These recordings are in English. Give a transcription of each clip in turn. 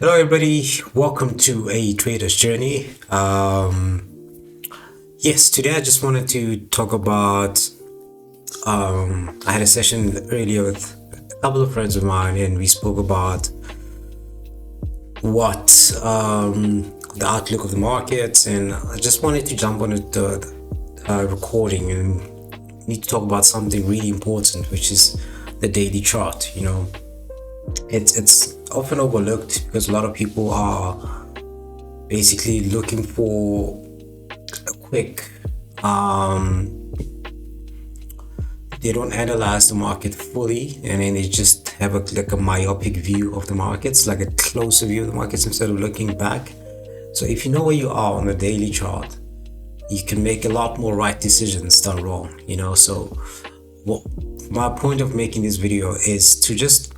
Hello everybody, welcome to a trader's journey. Yes, today I just wanted to talk about I had a session earlier with a couple of friends of mine and we spoke about what the outlook of the markets, and I just wanted to jump on the recording and need to talk about something really important, which is the daily chart. It's often overlooked because a lot of people are basically looking for a quick they don't analyze the market fully, and then they just have like a myopic view of the markets, like a closer view of the markets instead of looking back. So if you know where you are on the daily chart, you can make a lot more right decisions than wrong. So what my point of making this video is to just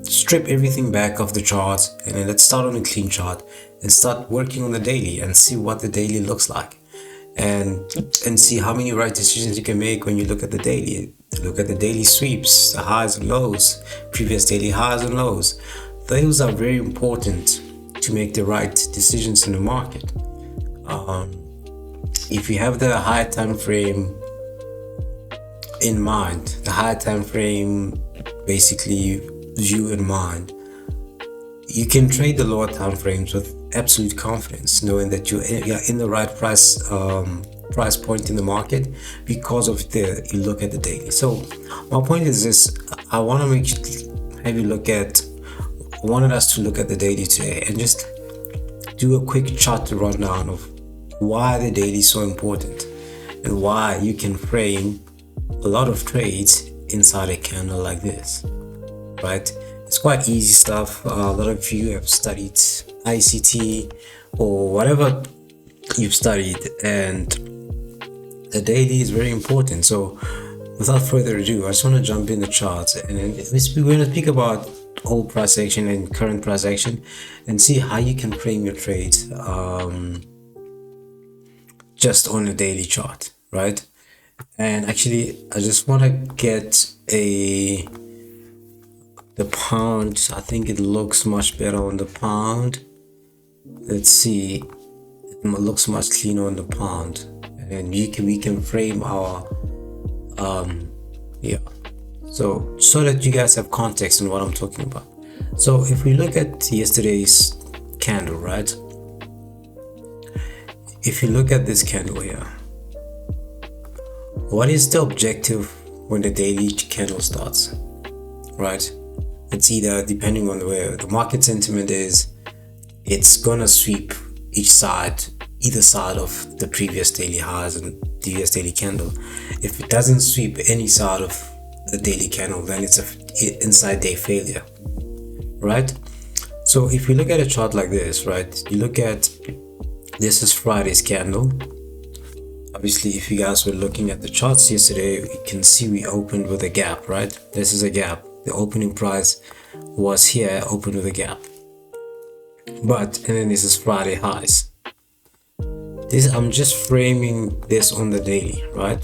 strip everything back off the chart, and then let's start on a clean chart and start working on the daily and see what the daily looks like, and see how many right decisions you can make when you look at the daily. Look at the daily sweeps, the highs and lows, previous daily highs and lows. Those are very important to make the right decisions in the market. If you have the high time frame in mind, the high time frame basically view in mind, you can trade the lower time frames with absolute confidence, knowing that you're in the right price point in the market because of you look at the daily. So my point is this: I wanted us to look at the daily today and just do a quick chart rundown of why the daily is so important and why you can frame a lot of trades inside a candle like this, right? It's quite easy stuff. A lot of you have studied ICT or whatever you've studied, and the daily is very important. So without further ado, I just want to jump in the charts, and we're going to speak about old price action and current price action and see how you can frame your trades just on a daily chart, right? And actually, I just want to get the pound. I think it looks much better on the pound. Let's see, it looks much cleaner on the pound, and we can frame our so that you guys have context on what I'm talking about. So if we look at yesterday's candle, right? If you look at this candle here, what is the objective when the daily candle starts, right? It's either, depending on where the market sentiment is, it's gonna sweep either side of the previous daily highs and previous daily candle. If it doesn't sweep any side of the daily candle, then it's a inside day failure, right? So if you look at a chart like this, right, you look at this is Friday's candle. Obviously, if you guys were looking at the charts yesterday, you can see we opened with a gap, right? This is a gap. The opening price was here, opened with a gap. And then this is Friday highs. I'm just framing this on the daily, right?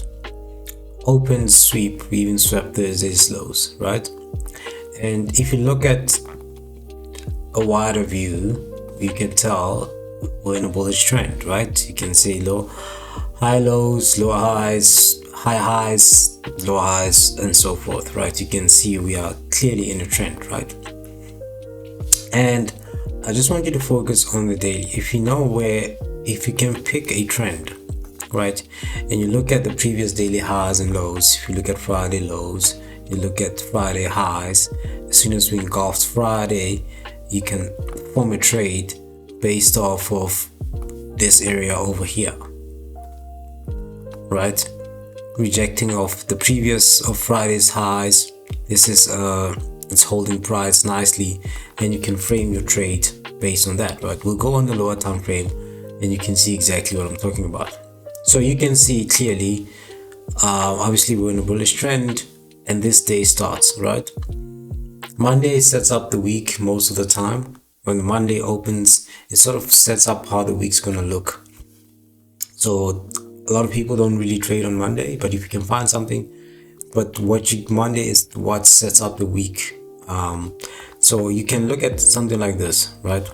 Open sweep, we even swept Thursday's lows, right? And if you look at a wider view, you can tell we're in a bullish trend, right? You can see high lows, low highs, high highs, low highs, and so forth, right? You can see we are clearly in a trend, right? And I just want you to focus on the daily. If you can pick a trend, right, and you look at the previous daily highs and lows, if you look at Friday lows, you look at Friday highs, as soon as we engulfed Friday, you can form a trade based off of this area over here, right? Rejecting of the previous of Friday's highs. This is it's holding price nicely, and you can frame your trade based on that, right? We'll go on the lower time frame and you can see exactly what I'm talking about. So you can see clearly, obviously we're in a bullish trend and this day starts, right? Monday sets up the week most of the time. When the Monday opens, it sort of sets up how the week's gonna look. So a lot of people don't really trade on Monday, but if you can find something, but Monday is what sets up the week. It's So you can look at something like this, right?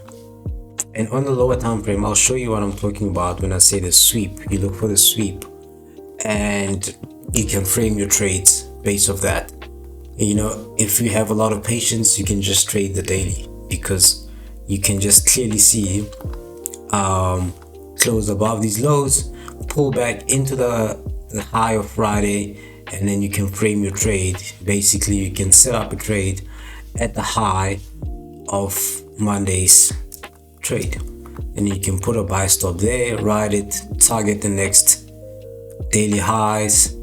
And on the lower time frame, I'll show you what I'm talking about when I say the sweep. You look for the sweep and you can frame your trades based off that. You know, if you have a lot of patience, you can just trade the daily, because you can just clearly see close above these lows, pull back into the high of Friday, and then you can frame your trade. Basically, you can set up a trade at the high of Monday's trade, and you can put a buy stop there, ride it, target the next daily highs,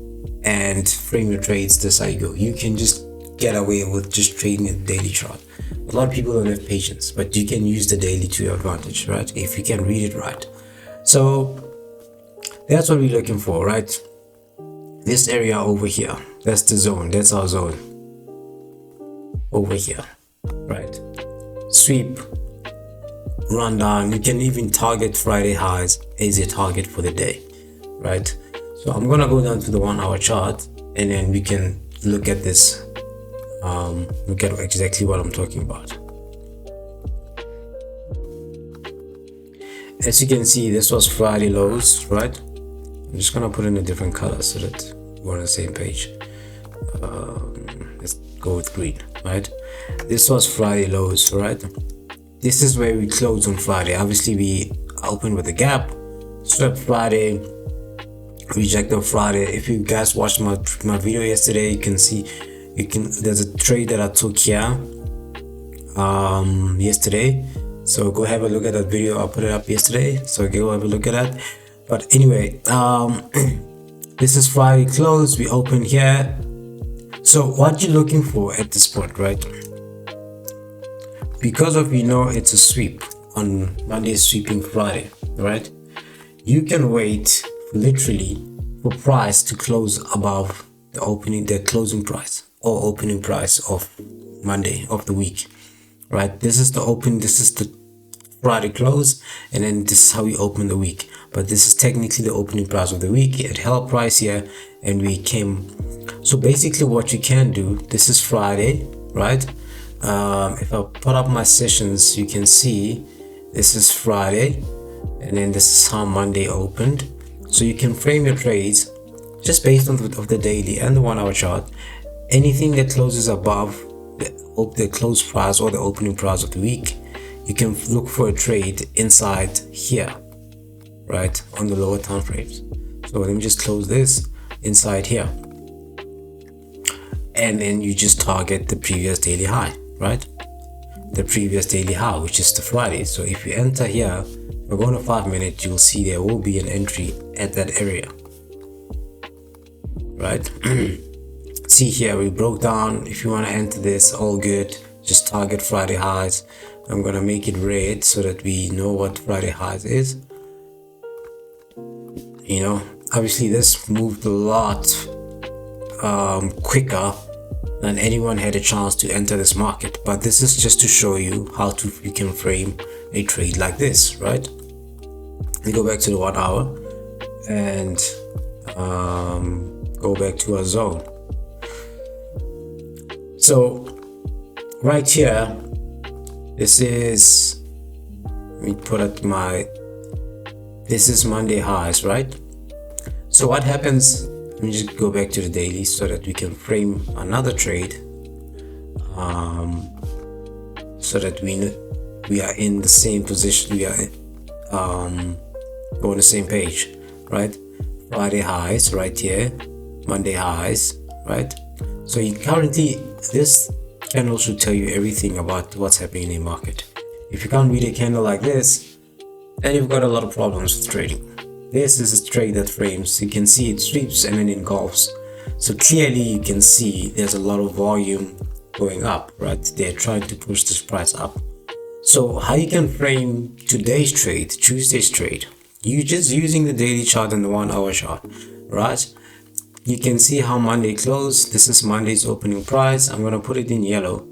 and frame your trades. This how you go. You can just get away with just trading a daily chart. A lot of people don't have patience, but you can use the daily to your advantage, right? If you can read it right. So that's what we're looking for, right? This area over here, that's the zone, that's our zone over here, right? Sweep, run down. You can even target Friday highs as a target for the day, right? So I'm gonna go down to the 1 hour chart, and then we can look at this, look at exactly what I'm talking about. As you can see, this was Friday lows, right? I'm just gonna put in a different color so that we're on the same page. Let's go with green, right? This was Friday lows, right? This is where we closed on Friday. Obviously, we opened with a gap, swept Friday, rejected Friday. If you guys watched my video yesterday, you can see there's a trade that I took here yesterday. So go have a look at that video. I put it up yesterday, so go have a look at that. But anyway, this is Friday close. We open here. So what you're looking for at this point, right? Because of, you know, it's a sweep on Monday, sweeping Friday, right? You can wait literally for price to close above the closing price or opening price of Monday of the week, right? This is the open, this is the Friday close, and then this is how we open the week. But this is technically the opening price of the week. It held price here, and we came. So basically what you can do, this is Friday, right? If I put up my sessions, you can see this is Friday, and then this is how Monday opened. So you can frame your trades just based on the daily and the 1 hour chart. Anything that closes above the close price or the opening price of the week, you can look for a trade inside here, right, on the lower time frames. So let me just close this inside here, and then you just target the previous daily high, right? The previous daily high, which is the Friday. So if you enter here, we're going to 5 minutes, you'll see there will be an entry at that area, right? See here, we broke down. If you want to enter this, all good. Just target Friday highs. I'm gonna make it red so that we know what Friday highs is. You know, obviously this moved a lot quicker than anyone had a chance to enter this market, but this is just to show you how you can frame a trade like this, right? We go back to the 1 hour and go back to our zone. So right here, this is, let me put it this is Monday highs, right? So what happens, let me just go back to the daily so that we can frame another trade, so that we are in the same position, we are on the same page, right? Friday highs right here, Monday highs, right? So you currently, this candle should tell you everything about what's happening in the market. If you can't read a candle like this, then you've got a lot of problems with trading. This is a trade that frames. You can see it sweeps and then engulfs. So clearly you can see there's a lot of volume going up, right? They're trying to push this price up. So how you can frame today's trade, Tuesday's trade, you just using the daily chart and the 1 hour chart, right? You can see how Monday closed. This is Monday's opening price. I'm gonna put it in yellow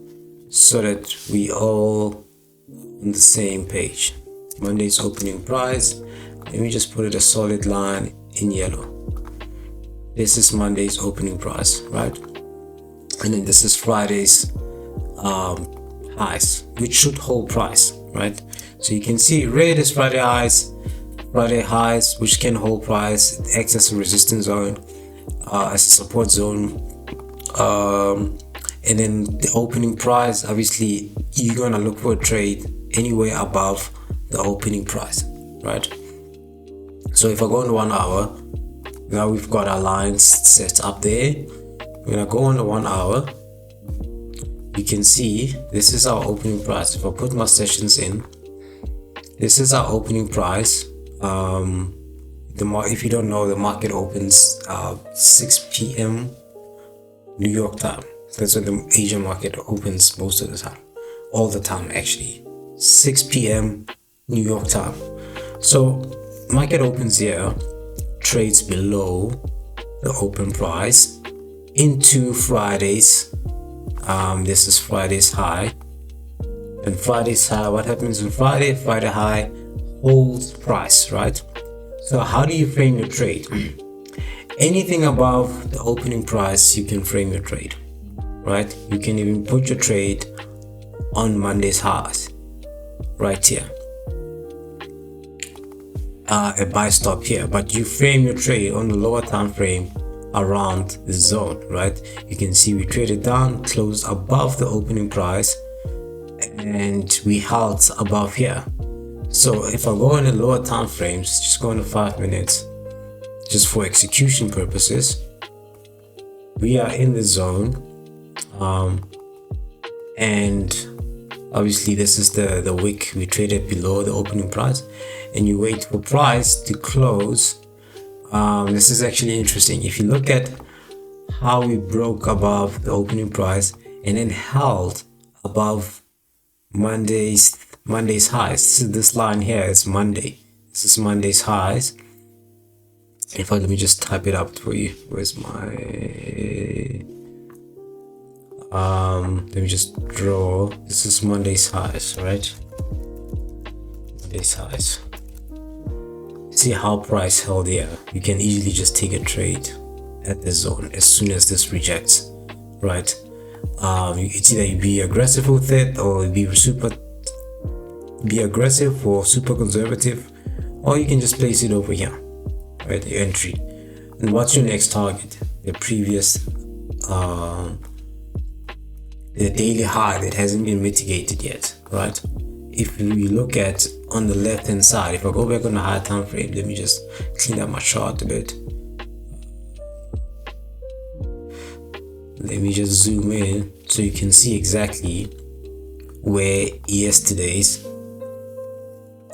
so that we all on the same page. Monday's opening price. Let me just put it a solid line in yellow. This is Monday's opening price, right? And then this is Friday's highs, which should hold price, right? So you can see red is Friday highs, which can hold price. It acts as a resistance zone, as a support zone, and then the opening price, obviously you're gonna look for a trade anywhere above the opening price, right? So if I go on the 1 hour, now we've got our lines set up there. When I go on the 1 hour, you can see this is our opening price. If I put my sessions in, this is our opening price. If you don't know, the market opens 6 p.m. New York time. That's when the Asian market opens most of the time, all the time actually. 6 p.m. New York time. So market opens here, trades below the open price into Friday's. This is Friday's high, and Friday's high. What happens on Friday? Friday high holds price, right? So how do you frame your trade? Anything above the opening price, you can frame your trade, right? You can even put your trade on Monday's highs, right here. A buy stop here, but you frame your trade on the lower time frame around the zone, right? You can see we traded down, closed above the opening price, and we held above here. So if I go in the lower time frames, just go into 5 minutes, just for execution purposes, we are in the zone, and obviously this is the wick. We traded below the opening price, and you wait for price to close. This is actually interesting. If you look at how we broke above the opening price and then held above Monday's highs. This line here is Monday. This is Monday's highs. In fact, let me just type it up for you. Where's my let me just draw. This is Monday's highs, right? Monday's highs. See how price held here. You can easily just take a trade at the zone as soon as this rejects, right? It's either you be aggressive with it, or be aggressive or super conservative, or you can just place it over here, right? The entry. And what's your next target? The previous the daily high that hasn't been mitigated yet, right? If we look at on the left hand side, if I go back on the high time frame, let me just clean up my chart a bit. Let me just zoom in so you can see exactly where yesterday's.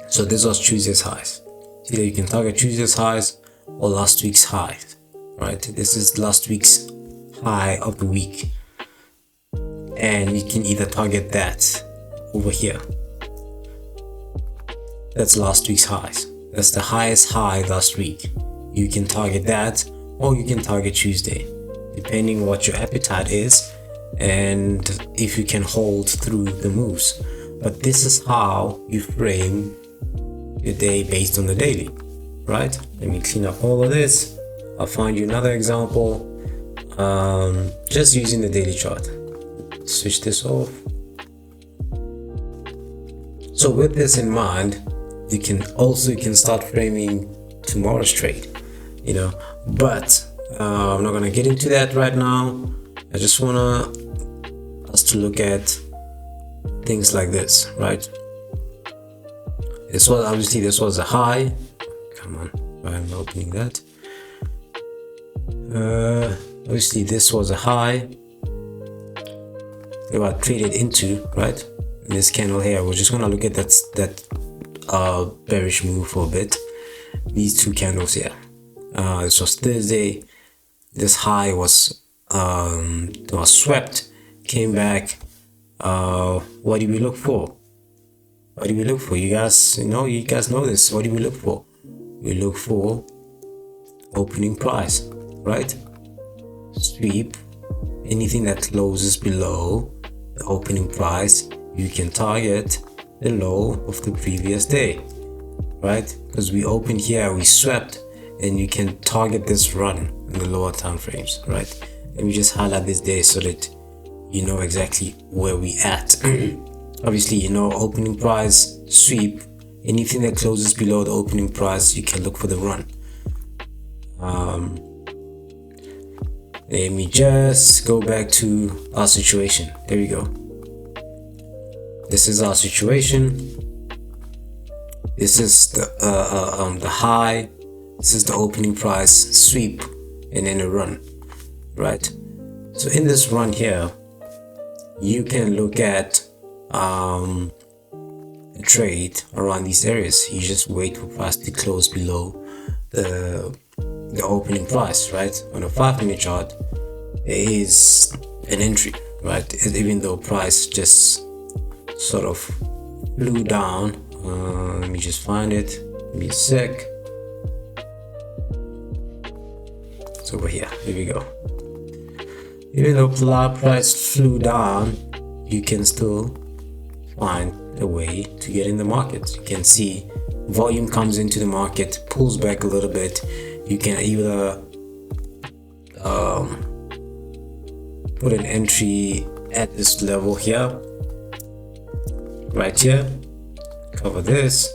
So this was Tuesday's highs. See that you can target Tuesday's highs or last week's highs, right? This is last week's high of the week, and you can either target that over here. That's last week's highs. That's the highest high last week. You can target that, or you can target Tuesday, depending on what your appetite is and if you can hold through the moves. But this is how you frame your day based on the daily, right? Let me clean up all of this. I'll find you another example, just using the daily chart. Switch this off. So with this in mind, you can start framing tomorrow's trade, but I'm not gonna get into that right now. I just wanna us to look at things like this, right? This was a high. Come on, I'm opening that. Obviously this was a high. We were traded into, right? This candle here. We're just gonna look at that bearish move for a bit. These two candles here. This was Thursday. This high was swept, came back. What do we look for? What do we look for? You guys know this. What do we look for? We look for opening price, right? Sweep. Anything that closes below the opening price, you can target the low of the previous day, right? Because we opened here, we swept, and you can target this run in the lower time frames, right? Let me just highlight this day so that you know exactly where we at. Obviously, opening price, sweep. Anything that closes below the opening price, you can look for the run. Let me just go back to our situation. There we go. This is our situation. This is the high. This is the opening price, sweep, and then a run, right? So in this run here, you can look at a trade around these areas. You just wait for price to close below the opening price, right? On a 5-minute chart, there is an entry, right? Even though price just sort of flew down. Let me just find it. Give me a sec. It's over here. Here we go. Even though price flew down, you can still find a way to get in the market. You can see volume comes into the market, pulls back a little bit. You can either put an entry at this level here, right here, cover this.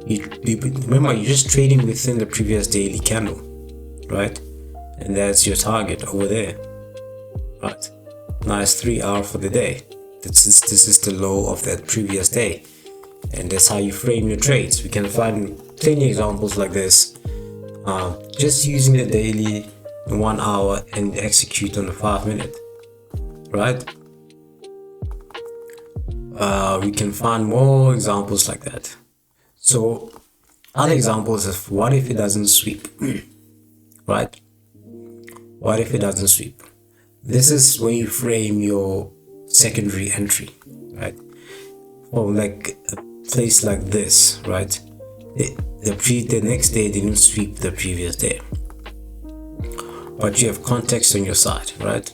Remember, you're just trading within the previous daily candle, right? And that's your target over there, right? Nice 3-hour for the day. This is the low of that previous day, and that's how you frame your trades. We can find plenty examples like this, just using the daily, the 1 hour, and execute on the 5-minute, right? We can find more examples like that. So other examples of what if it doesn't sweep, right? What if it doesn't sweep? This is when you frame your secondary entry, right? Or like a place like this, right? The next day didn't sweep the previous day, but you have context on your side, right?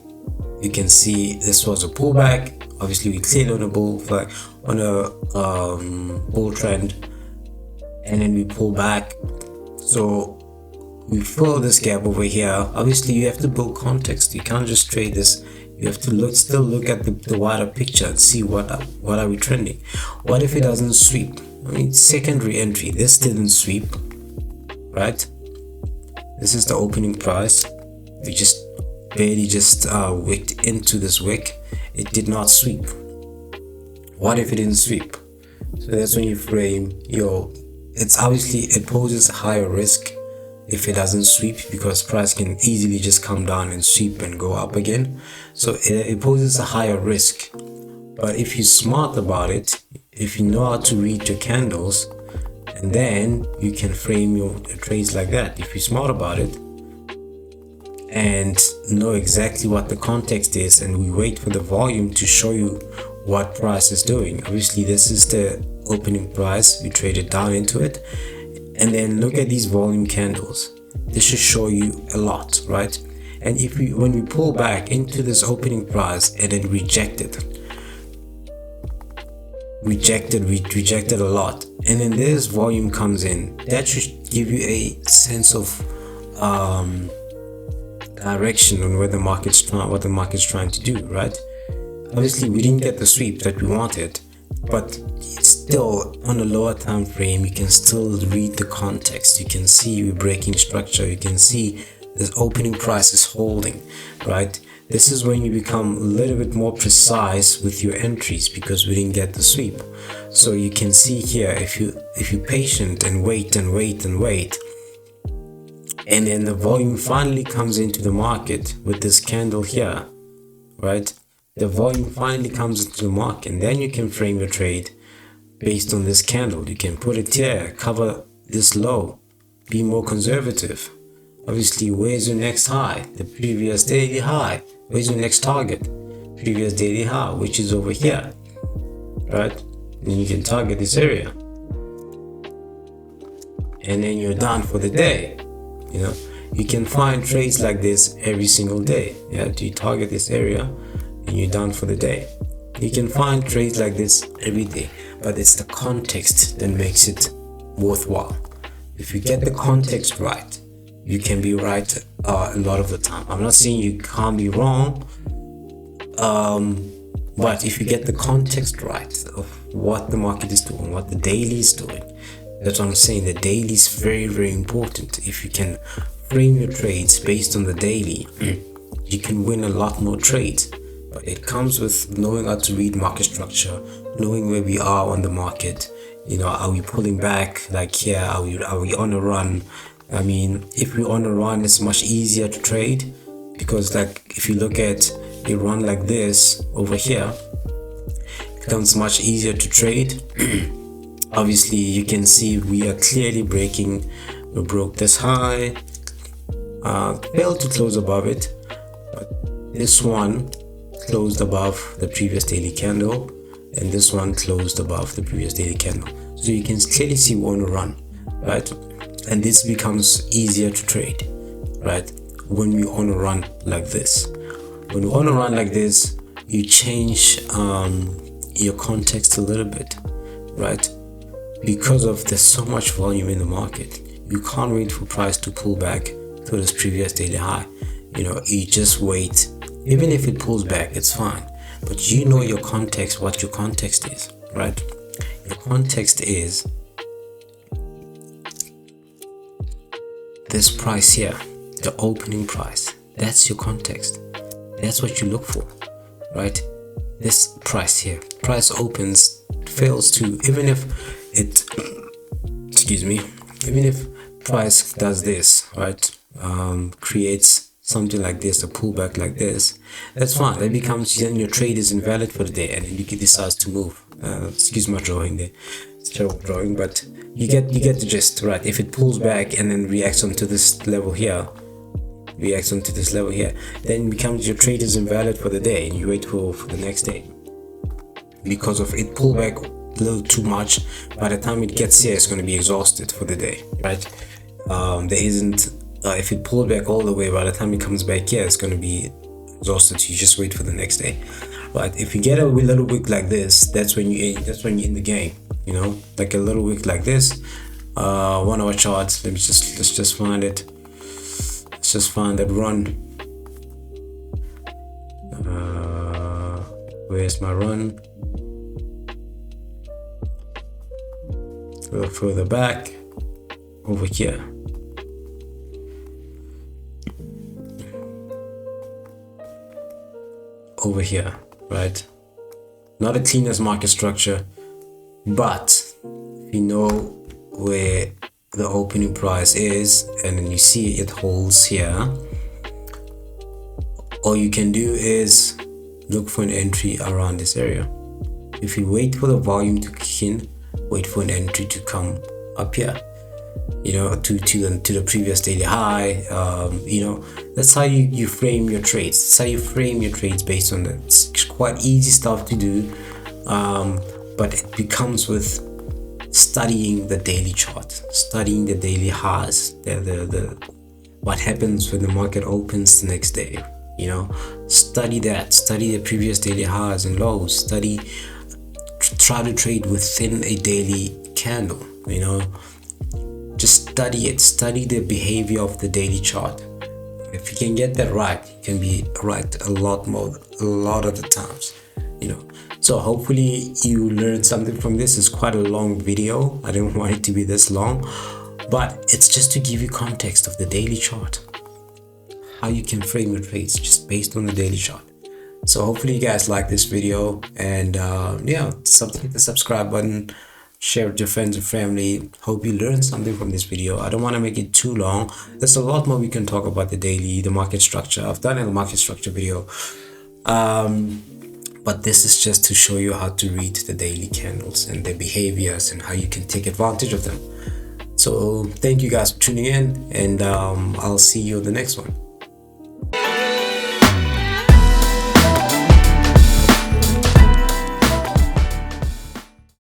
You can see this was a pullback. Obviously, we cleared on a bull flag, on a bull trend, and then we pull back. So we fill this gap over here. Obviously, you have to build context. You can't just trade this. You have to still look at the wider picture and see what are we trending. What if it doesn't sweep? I mean, secondary entry. This didn't sweep, right? This is the opening price. We just barely wicked into this wick. It did not sweep. What if it didn't sweep? So that's when you frame it poses a higher risk if it doesn't sweep, because price can easily just come down and sweep and go up again. So it poses a higher risk. But if you're smart about it, if you know how to read your candles, and then you can frame your trades like that. If you're smart about it and know exactly what the context is, and we wait for the volume to show you what price is doing. Obviously, this is the opening price. We traded down into it, and then look at these volume candles. This should show you a lot, right? And when we pull back into this opening price and then rejected a lot, and then this volume comes in, that should give you a sense of direction on what the market's trying to do, right? Obviously, we didn't get the sweep that we wanted, but it's still on a lower time frame. You can still read the context. You can see we're breaking structure. You can see this opening price is holding, right? This is when you become a little bit more precise with your entries, because we didn't get the sweep. So you can see here, if you're patient and wait, and then the volume finally comes into the market with this candle here, right? The volume finally comes into the market, and then you can frame your trade based on this candle. You can put it here, cover this low, be more conservative. Obviously, where's your next high? The previous daily high. Where's your next target? Previous daily high, which is over here, right? Then you can target this area, and then you're done for the day. You can find trades like this every single day. You target this area and you're done for the day. You can find trades like this every day, but it's the context that makes it worthwhile. If you get the context right, you can be right a lot of the time. I'm not saying you can't be wrong But if you get the context right of what the market is doing, what the daily is doing, that's what I'm saying. The daily is very, very important. If you can frame your trades based on the daily, you can win a lot more trades. But it comes with knowing how to read market structure, knowing where we are on the market. You know, are we pulling back like here? Are we on a run? I mean, if we're on a run, it's much easier to trade, because like if you look at a run like this over here, it becomes much easier to trade. Obviously you can see we are clearly breaking. We broke this high, failed to close above it, but this one closed above the previous daily candle, and this one closed above the previous daily candle. So you can clearly see we're on a run, right? And this becomes easier to trade, right? When we're on a run like this. When we're on a run like this, you change your context a little bit, right? Because of there's so much volume in the market, you can't wait for price to pull back to this previous daily high. You know, you just wait. Even if it pulls back, it's fine, but you know your context, what your context is, right? Your context is this price here, the opening price. That's your context. That's what you look for, right? This price here, price opens, fails to, even if it even if price does this, right, creates something like this, a pullback like this, that's fine. That becomes, then your trade is invalid for the day, and then you can decide to move. Excuse my drawing there, it's terrible drawing, but you get the gist, right? If it pulls back and then reacts onto this level here, then becomes your trade is invalid for the day, and you wait for the next day. Because of it pull back a little too much, by the time it gets here, it's going to be exhausted for the day, right? There isn't if it pulled back all the way, by the time it comes back here, it's going to be exhausted. So you just wait for the next day, right? If you get a little wick like this, that's when you're in the game, you know, like a little wick like this. 1 hour charts. Let's just find it. Let's just find that run. Where's my run? A little further back, over here. Over here, right? Not the cleanest market structure, but if you know where the opening price is, and then you see it holds here, all you can do is look for an entry around this area. If you wait for the volume to kick in, wait for an entry to come up here, you know, to the previous daily high. You know, that's how you frame your trades. That's how you frame your trades based on that. It's quite easy stuff to do, but it becomes with studying the daily chart, studying the daily highs, the what happens when the market opens the next day. You know, study that, study the previous daily highs and lows, try to trade within a daily candle. You know, just study it, study the behavior of the daily chart. If you can get that right, you can be right a lot of the times, you know. So hopefully you learned something from this. It's quite a long video. I didn't want it to be this long, but it's just to give you context of the daily chart, how you can frame your trades just based on the daily chart. So hopefully you guys like this video, and yeah, hit the subscribe button, share with your friends and family. Hope you learned something from this video. I don't want to make it too long. There's a lot more we can talk about the daily, the market structure. I've done a market structure video, but this is just to show you how to read the daily candles and their behaviors and how you can take advantage of them. So thank you guys for tuning in, and I'll see you in the next one.